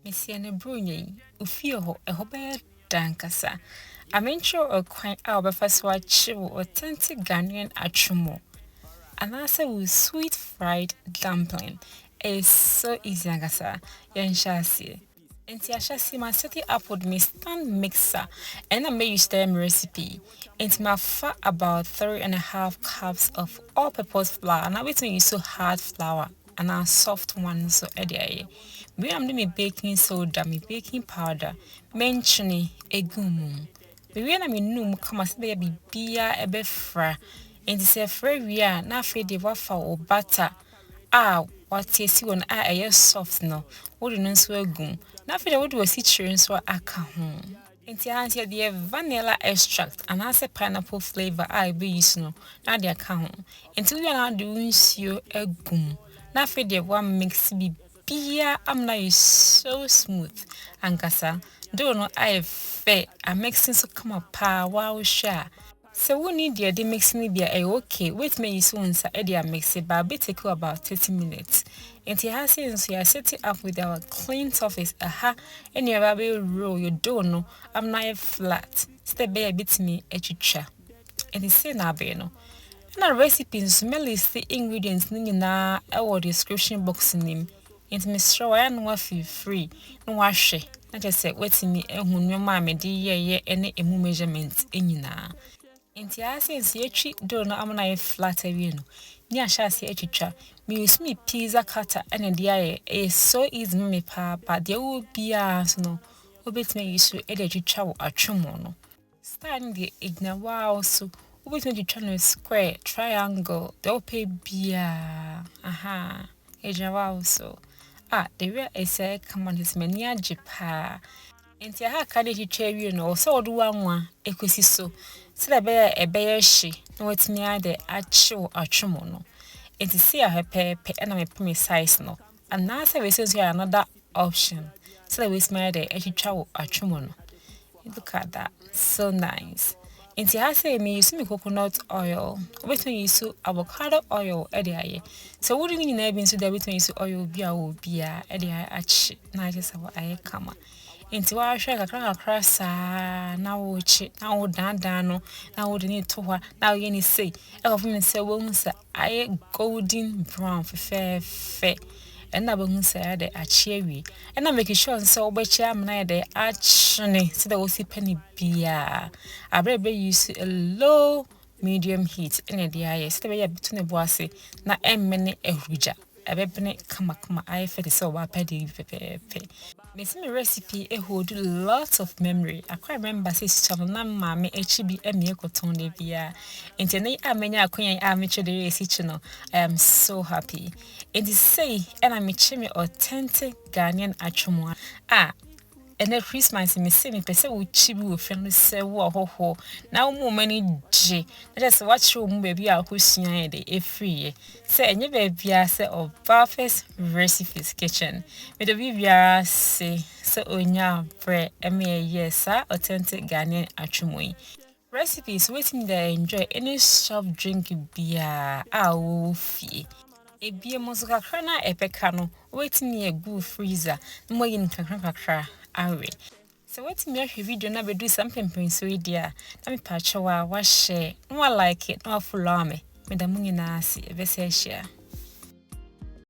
Messi and a brunye, Ufio, a hobby dankasa. I mention a quite our first watch authentic Ghanaian Atwemo. And answer with sweet fried dumpling. It's so easy, Angasa. Yan shasi. And Tiasha ma set it up with me stand mixer and I may use them recipe. And my fat about 3.5 cups of all-purpose flour. And I wait when you so hard flour and a soft one so eddie. We am doing me baking soda, me baking powder, mentioning a gum. The way I'm in noom come as baby beer a befra. And it's a free we are not afraid the waffle or butter. Ah, what tasty one a soft no. What do so gum. Not for the wood was citrus so aka home. And the the vanilla extract and as a pineapple flavor I be use no. Now the account. Until you are not doing you a gum. Not for the one mix be beer am na is so smooth. Ankasa. Don't know I fair. I mixing so come up pa wow sha. So we need the mixing be a okay. Wait me is once a mix it but take about 30 minutes. And he has since we are setting up with our clean surface. Aha, and your baby roll you don't know. I'm not flat. Step by a bit me a chicha. And it's say na be no. And our recipe smell is the ingredients na our description box in him. Into Miss Shaw and waffle free. No wash it. Not just say waiting me and whom your mamma dear any emu measurements in na. Inti asensi echi do no amna flat awie no ni ahase etwitwa me use me pizza cutter and the aye is so easy me pa de wo bia so no obetime use e de twitwa wo atwemo no stand the igna wow so obetime twitwa no square triangle de ope bia aha igna wow so the real essay come on his many ajipa. Enti aha ka de twitwa awie no so odo wanwa ekosi so sida be e be she na watimi ade achiwo atwemo no enti see a pepe na me peme size no and na say we say another option sida we smile de atwitwa wo atwemo no look at that so nice enti ha say me use me coconut oil we use avocado oil e de aye so we ni na bi nso de we use oil bia e de achi na je say wo aye kama Inti wa hwe kakra saa na wo chi na wo dandan no na wo de ni to hwa na wo ye ni sei e ko fun se wo hunsa aye golden brown fe and na bo hunsa de achi awi and na make sure so wo be chi am na de achne so that wo si pani bia abrebe use a low medium heat in the aye so be ya bitune bo ase na emmene ehruja ebebene kama aye fe de so wa pedi pepepe. Miss me recipe hold lots of memory. I quite remember this channel na mama echibi emi ekoton de bia. Intene amenya akonya ameche de recipe channel. I am so happy. It is say and I'm me authentic Ghanaian Atwemo. And the Christmas me say me pese wo chibi wo fe no se wo hoho na wo mani je na just watch wo mu baby a hosua de e free say enye baby a say OBAAPA'S recipes kitchen me do bibia say onya bre eme yes authentic Ghanaian Atwemo recipes waiting there enjoy any soft drink bia a wo fie ebie mo so kakra na epeka no waiting e go freezer mo yin kakra awe so what me ahwe video na be do something so idea na me pa chewa wa share no like it no follow me da munyi na ase e be se share